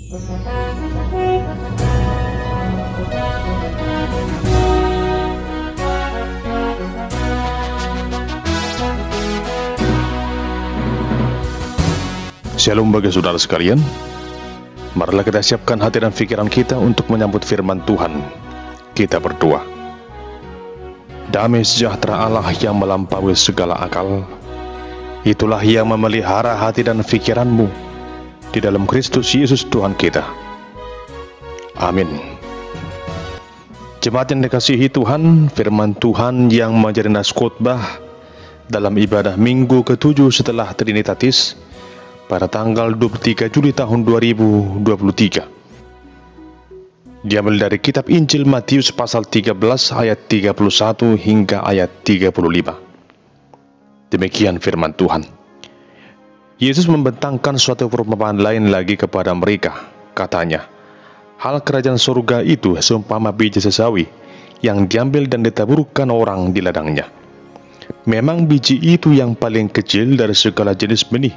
Shalom bagi saudara sekalian. Marilah kita siapkan hati dan pikiran kita untuk menyambut firman Tuhan. Kita berdoa. Damai sejahtera Allah yang melampaui segala akal, itulah yang memelihara hati dan pikiranmu di dalam Kristus Yesus Tuhan kita. Amin. Jemaat yang dikasihi Tuhan, firman Tuhan yang menjadi nas khotbah dalam ibadah minggu ke-7 setelah Trinitatis pada tanggal 23 Juli tahun 2023. Diambil dari kitab Injil Matius pasal 13 ayat 31 hingga ayat 35. Demikian firman Tuhan. Yesus membentangkan suatu perumpamaan lain lagi kepada mereka. Katanya, hal kerajaan surga itu seumpama biji sesawi yang diambil dan ditaburkan orang di ladangnya. Memang biji itu yang paling kecil dari segala jenis benih,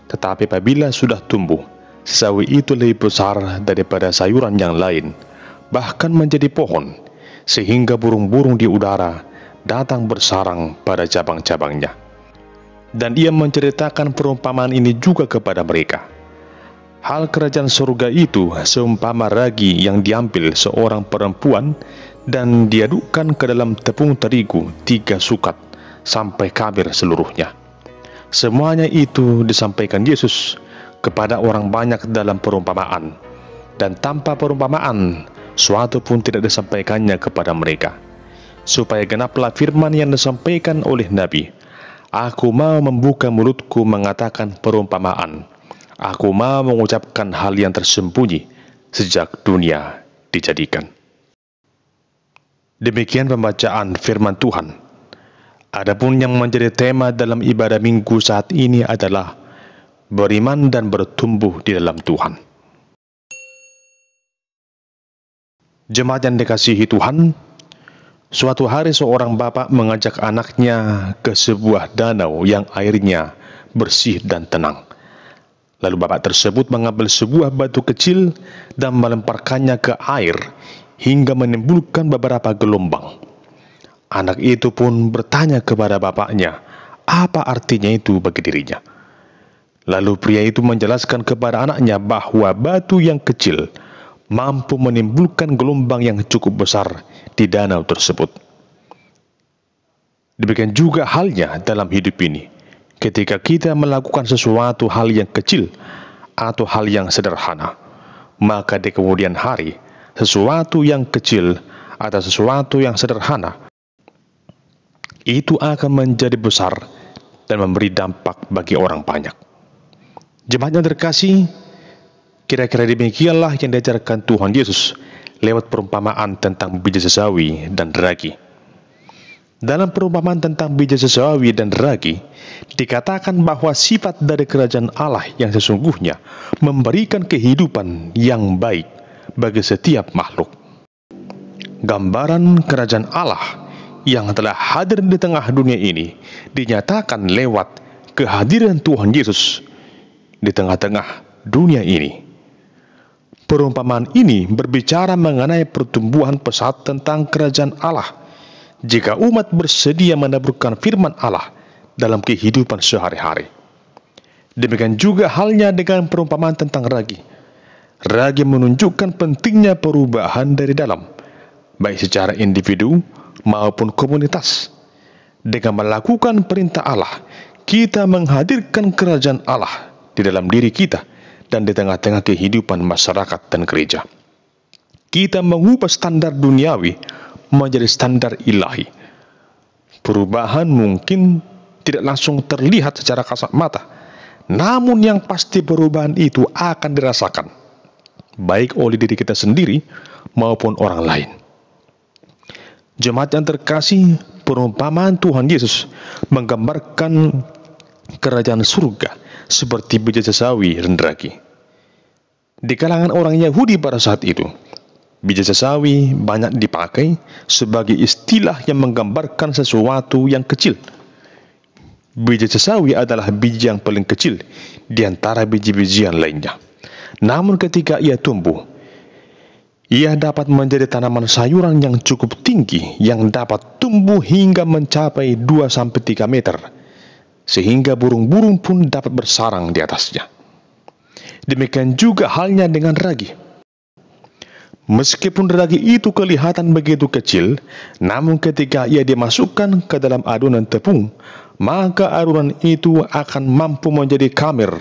tetapi apabila sudah tumbuh, sesawi itu lebih besar daripada sayuran yang lain, bahkan menjadi pohon, sehingga burung-burung di udara datang bersarang pada cabang-cabangnya. Dan ia menceritakan perumpamaan ini juga kepada mereka. Hal kerajaan surga itu seumpama ragi yang diambil seorang perempuan dan diadukkan ke dalam tepung terigu 3 sukat sampai kabir seluruhnya. Semuanya itu disampaikan Yesus kepada orang banyak dalam perumpamaan, dan tanpa perumpamaan suatu pun tidak disampaikannya kepada mereka, supaya genaplah firman yang disampaikan oleh Nabi, "Aku mau membuka mulutku mengatakan perumpamaan, aku mau mengucapkan hal yang tersembunyi sejak dunia dijadikan." Demikian pembacaan firman Tuhan. Adapun yang menjadi tema dalam ibadah minggu saat ini adalah beriman dan bertumbuh di dalam Tuhan. Jemaat yang dikasihi Tuhan, suatu hari seorang bapak mengajak anaknya ke sebuah danau yang airnya bersih dan tenang. Lalu bapak tersebut mengambil sebuah batu kecil dan melemparkannya ke air hingga menimbulkan beberapa gelombang. Anak itu pun bertanya kepada bapaknya, apa artinya itu bagi dirinya. Lalu pria itu menjelaskan kepada anaknya bahwa batu yang kecil mampu menimbulkan gelombang yang cukup besar di danau tersebut. Demikian juga halnya dalam hidup ini. Ketika kita melakukan sesuatu hal yang kecil atau hal yang sederhana, maka di kemudian hari, sesuatu yang kecil atau sesuatu yang sederhana itu akan menjadi besar dan memberi dampak bagi orang banyak. Jemaat yang terkasih, kira-kira demikianlah yang diajarkan Tuhan Yesus lewat perumpamaan tentang biji sesawi dan ragi. Dalam perumpamaan tentang biji sesawi dan ragi, dikatakan bahwa sifat dari kerajaan Allah yang sesungguhnya memberikan kehidupan yang baik bagi setiap makhluk. Gambaran kerajaan Allah yang telah hadir di tengah dunia ini dinyatakan lewat kehadiran Tuhan Yesus di tengah-tengah dunia ini. Perumpamaan ini berbicara mengenai pertumbuhan pesat tentang kerajaan Allah jika umat bersedia menaburkan firman Allah dalam kehidupan sehari-hari. Demikian juga halnya dengan perumpamaan tentang ragi. Ragi menunjukkan pentingnya perubahan dari dalam, baik secara individu maupun komunitas. Dengan melakukan perintah Allah, kita menghadirkan kerajaan Allah di dalam diri kita dan di tengah-tengah kehidupan masyarakat dan gereja. Kita mengubah standar duniawi menjadi standar ilahi. Perubahan mungkin tidak langsung terlihat secara kasat mata, namun yang pasti perubahan itu akan dirasakan, baik oleh diri kita sendiri maupun orang lain. Jemaat yang terkasih, perumpamaan Tuhan Yesus menggambarkan kerajaan surga seperti biji sesawi dan ragi. Di kalangan orang Yahudi pada saat itu, biji sesawi banyak dipakai sebagai istilah yang menggambarkan sesuatu yang kecil. Biji sesawi adalah biji yang paling kecil di antara biji-bijian lainnya. Namun ketika ia tumbuh, ia dapat menjadi tanaman sayuran yang cukup tinggi yang dapat tumbuh hingga mencapai 2-3 meter, sehingga burung-burung pun dapat bersarang di atasnya. Demikian juga halnya dengan ragi. Meskipun ragi itu kelihatan begitu kecil, namun ketika ia dimasukkan ke dalam adonan tepung, maka adonan itu akan mampu menjadi kamir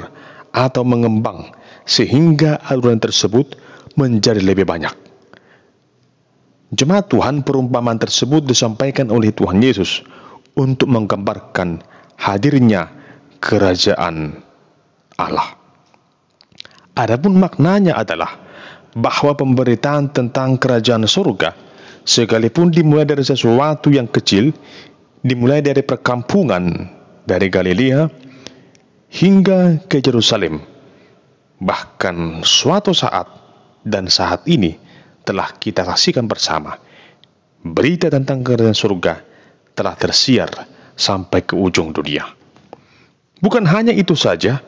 atau mengembang, sehingga adonan tersebut menjadi lebih banyak. Jemaat Tuhan, perumpamaan tersebut disampaikan oleh Tuhan Yesus untuk menggambarkan hadirnya kerajaan Allah. Adapun maknanya adalah bahwa pemberitaan tentang kerajaan surga, sekalipun dimulai dari sesuatu yang kecil, dimulai dari perkampungan dari Galilea hingga ke Yerusalem, bahkan suatu saat dan saat ini telah kita saksikan bersama, berita tentang kerajaan surga telah tersiar sampai ke ujung dunia. Bukan hanya itu saja,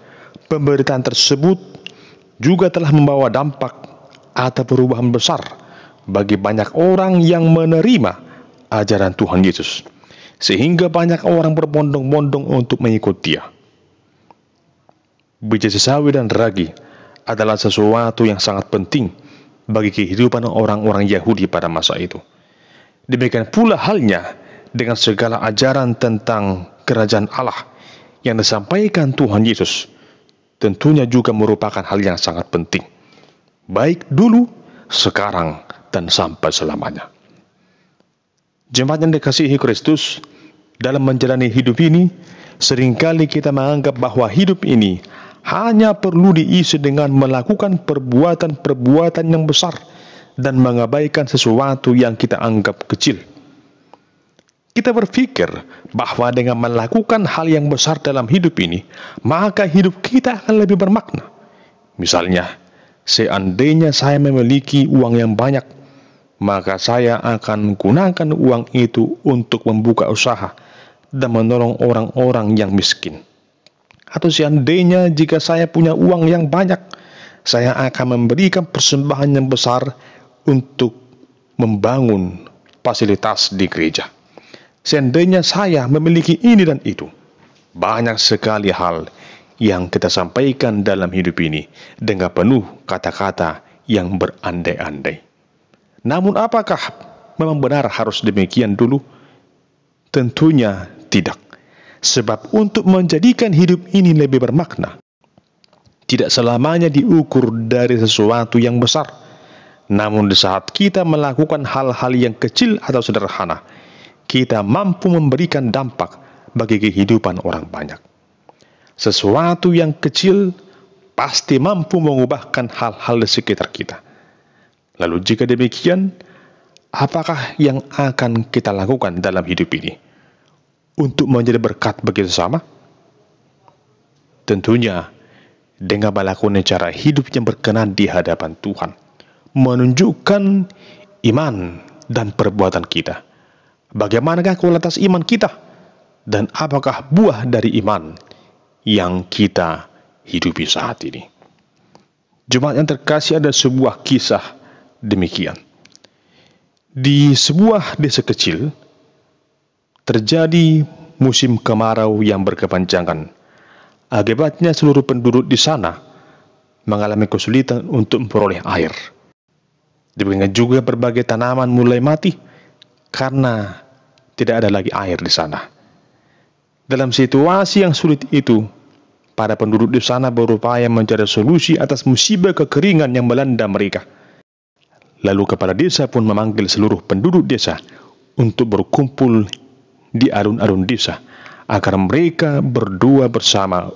pemberitaan tersebut juga telah membawa dampak atau perubahan besar bagi banyak orang yang menerima ajaran Tuhan Yesus, sehingga banyak orang berbondong-bondong untuk mengikut Dia. Biji sesawi dan ragi adalah sesuatu yang sangat penting bagi kehidupan orang-orang Yahudi pada masa itu. Demikian pula halnya dengan segala ajaran tentang kerajaan Allah yang disampaikan Tuhan Yesus, tentunya juga merupakan hal yang sangat penting, baik dulu, sekarang, dan sampai selamanya. Jemaat yang dikasihi Kristus, dalam menjalani hidup ini, seringkali kita menganggap bahwa hidup ini hanya perlu diisi dengan melakukan perbuatan-perbuatan yang besar dan mengabaikan sesuatu yang kita anggap kecil. Kita berpikir bahwa dengan melakukan hal yang besar dalam hidup ini, maka hidup kita akan lebih bermakna. Misalnya, seandainya saya memiliki uang yang banyak, maka saya akan gunakan uang itu untuk membuka usaha dan menolong orang-orang yang miskin. Atau seandainya jika saya punya uang yang banyak, saya akan memberikan persembahan yang besar untuk membangun fasilitas di gereja. Seandainya saya memiliki ini dan itu, banyak sekali hal yang kita sampaikan dalam hidup ini dengan penuh kata-kata yang berandai-andai. Namun apakah memang benar harus demikian dulu? Tentunya tidak. Sebab untuk menjadikan hidup ini lebih bermakna, tidak selamanya diukur dari sesuatu yang besar. Namun di saat kita melakukan hal-hal yang kecil atau sederhana, kita mampu memberikan dampak bagi kehidupan orang banyak. Sesuatu yang kecil pasti mampu mengubahkan hal-hal di sekitar kita. Lalu jika demikian, apakah yang akan kita lakukan dalam hidup ini untuk menjadi berkat bagi sesama? Tentunya dengan melakukan cara hidup yang berkenan di hadapan Tuhan, menunjukkan iman dan perbuatan kita. Bagaimanakah kualitas iman kita? Dan apakah buah dari iman yang kita hidupi saat ini? Jemaat yang terkasih, ada sebuah kisah demikian. Di sebuah desa kecil, terjadi musim kemarau yang berkepanjangan. Akibatnya seluruh penduduk di sana mengalami kesulitan untuk memperoleh air. Demikian juga berbagai tanaman mulai mati karena tidak ada lagi air di sana. Dalam situasi yang sulit itu, para penduduk di sana berupaya mencari solusi atas musibah kekeringan yang melanda mereka. Lalu kepala desa pun memanggil seluruh penduduk desa untuk berkumpul di alun-alun desa agar mereka berdoa bersama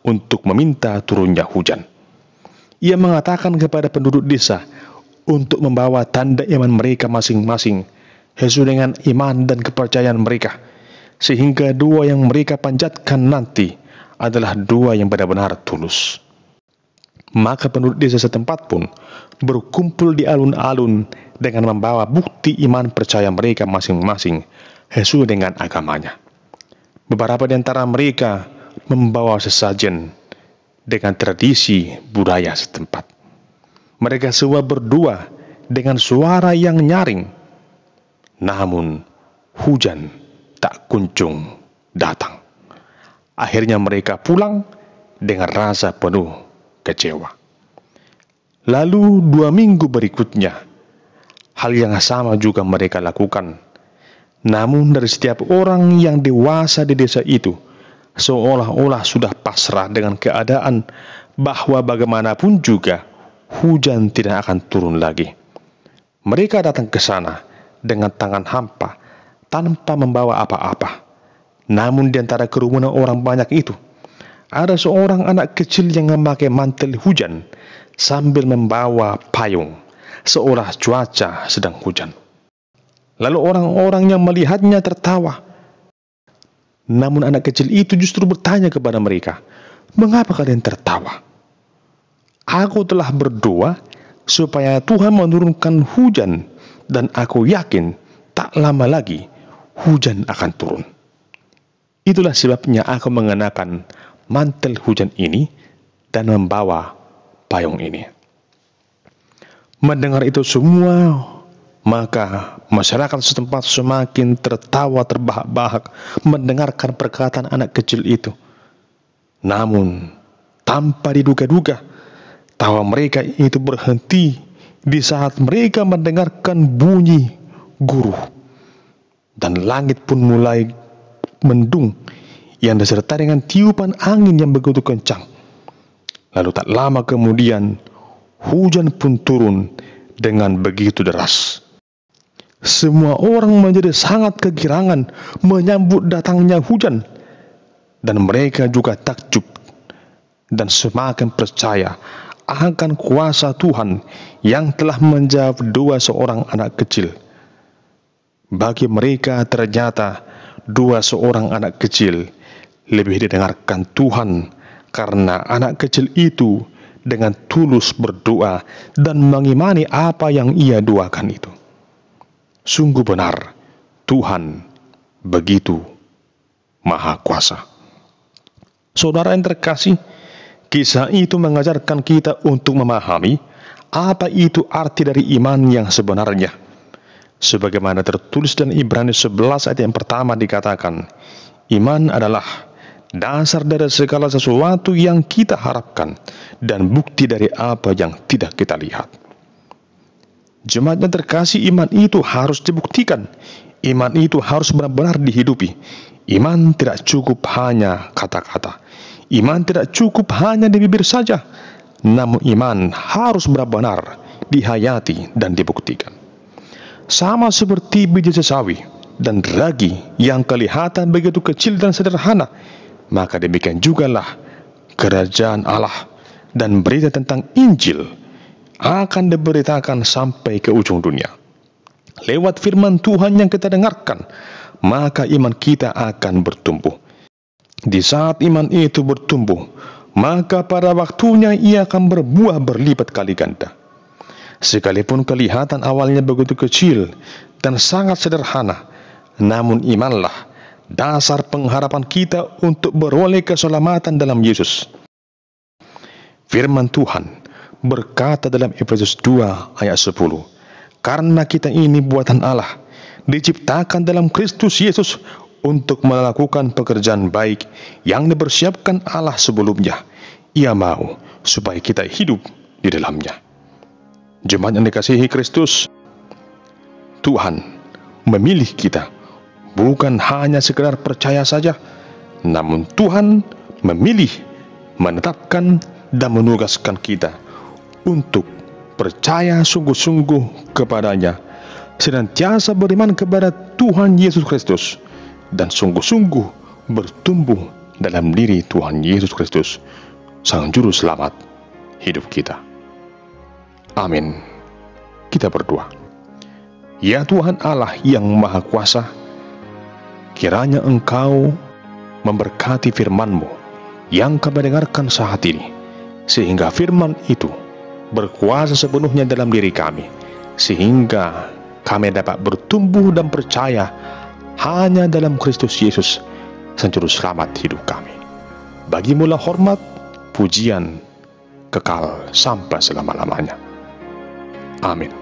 untuk meminta turunnya hujan. Ia mengatakan kepada penduduk desa untuk membawa tanda iman mereka masing-masing sesuai dengan iman dan kepercayaan mereka, sehingga doa yang mereka panjatkan nanti adalah doa yang benar-benar tulus. Maka penduduk desa setempat pun berkumpul di alun-alun dengan membawa bukti iman percaya mereka masing-masing sesuai dengan agamanya. Beberapa di antara mereka membawa sesajen dengan tradisi budaya setempat. Mereka semua berdoa dengan suara yang nyaring, namun hujan tak kunjung datang. Akhirnya mereka pulang dengan rasa penuh kecewa. Lalu 2 minggu berikutnya, hal yang sama juga mereka lakukan. Namun dari setiap orang yang dewasa di desa itu, seolah-olah sudah pasrah dengan keadaan bahwa bagaimanapun juga hujan tidak akan turun lagi. Mereka datang ke sana dengan tangan hampa tanpa membawa apa-apa. Namun di antara kerumunan orang banyak itu, ada seorang anak kecil yang memakai mantel hujan sambil membawa payung, seolah cuaca sedang hujan. Lalu orang-orang yang melihatnya tertawa. Namun anak kecil itu justru bertanya kepada mereka, "Mengapa kalian tertawa? Aku telah berdoa supaya Tuhan menurunkan hujan, dan aku yakin tak lama lagi hujan akan turun. Itulah sebabnya aku mengenakan mantel hujan ini dan membawa payung ini." Mendengar itu semua, maka masyarakat setempat semakin tertawa terbahak-bahak mendengarkan perkataan anak kecil itu. Namun, tanpa diduga-duga, tawa mereka itu berhenti di saat mereka mendengarkan bunyi guruh. Dan langit pun mulai mendung yang disertai dengan tiupan angin yang begitu kencang. Lalu tak lama kemudian, hujan pun turun dengan begitu deras. Semua orang menjadi sangat kegirangan menyambut datangnya hujan, dan mereka juga takjub dan semakin percaya akan kuasa Tuhan yang telah menjawab doa seorang anak kecil. Bagi mereka ternyata doa seorang anak kecil lebih didengarkan Tuhan, karena anak kecil itu dengan tulus berdoa dan mengimani apa yang ia doakan itu. Sungguh benar, Tuhan begitu maha kuasa. Saudara yang terkasih, kisah itu mengajarkan kita untuk memahami apa itu arti dari iman yang sebenarnya. Sebagaimana tertulis dalam Ibrani 11 ayat yang pertama dikatakan, iman adalah dasar dari segala sesuatu yang kita harapkan dan bukti dari apa yang tidak kita lihat. Jemaat yang terkasih, iman itu harus dibuktikan. Iman itu harus benar-benar dihidupi. Iman tidak cukup hanya kata-kata. Iman tidak cukup hanya di bibir saja. Namun iman harus benar-benar dihayati dan dibuktikan. Sama seperti biji sesawi dan ragi yang kelihatan begitu kecil dan sederhana, maka demikian jugalah kerajaan Allah dan berita tentang Injil akan diberitakan sampai ke ujung dunia. Lewat firman Tuhan yang kita dengarkan, maka iman kita akan bertumbuh. Di saat iman itu bertumbuh, maka pada waktunya ia akan berbuah berlipat kali ganda. Sekalipun kelihatan awalnya begitu kecil dan sangat sederhana, namun imanlah dasar pengharapan kita untuk beroleh keselamatan dalam Yesus. Firman Tuhan berkata dalam Efesus 2 ayat 10, "Karena kita ini buatan Allah, diciptakan dalam Kristus Yesus untuk melakukan pekerjaan baik yang dipersiapkan Allah sebelumnya. Ia mau supaya kita hidup di dalamnya." Jemaat yang dikasihi Kristus, Tuhan memilih kita bukan hanya sekedar percaya saja, namun Tuhan memilih, menetapkan, dan menugaskan kita untuk percaya sungguh-sungguh kepadanya, senantiasa beriman kepada Tuhan Yesus Kristus, dan sungguh-sungguh bertumbuh dalam diri Tuhan Yesus Kristus, Sang Juru Selamat hidup kita. Amin. Kita berdoa. Ya Tuhan Allah yang Maha Kuasa, kiranya Engkau memberkati firman-Mu yang kami dengarkan saat ini, sehingga firman itu berkuasa sepenuhnya dalam diri kami, sehingga kami dapat bertumbuh dan percaya hanya dalam Kristus Yesus, Sang Juru Selamat hidup kami. Bagimu lah hormat, pujian kekal sampai selama-lamanya. Amin.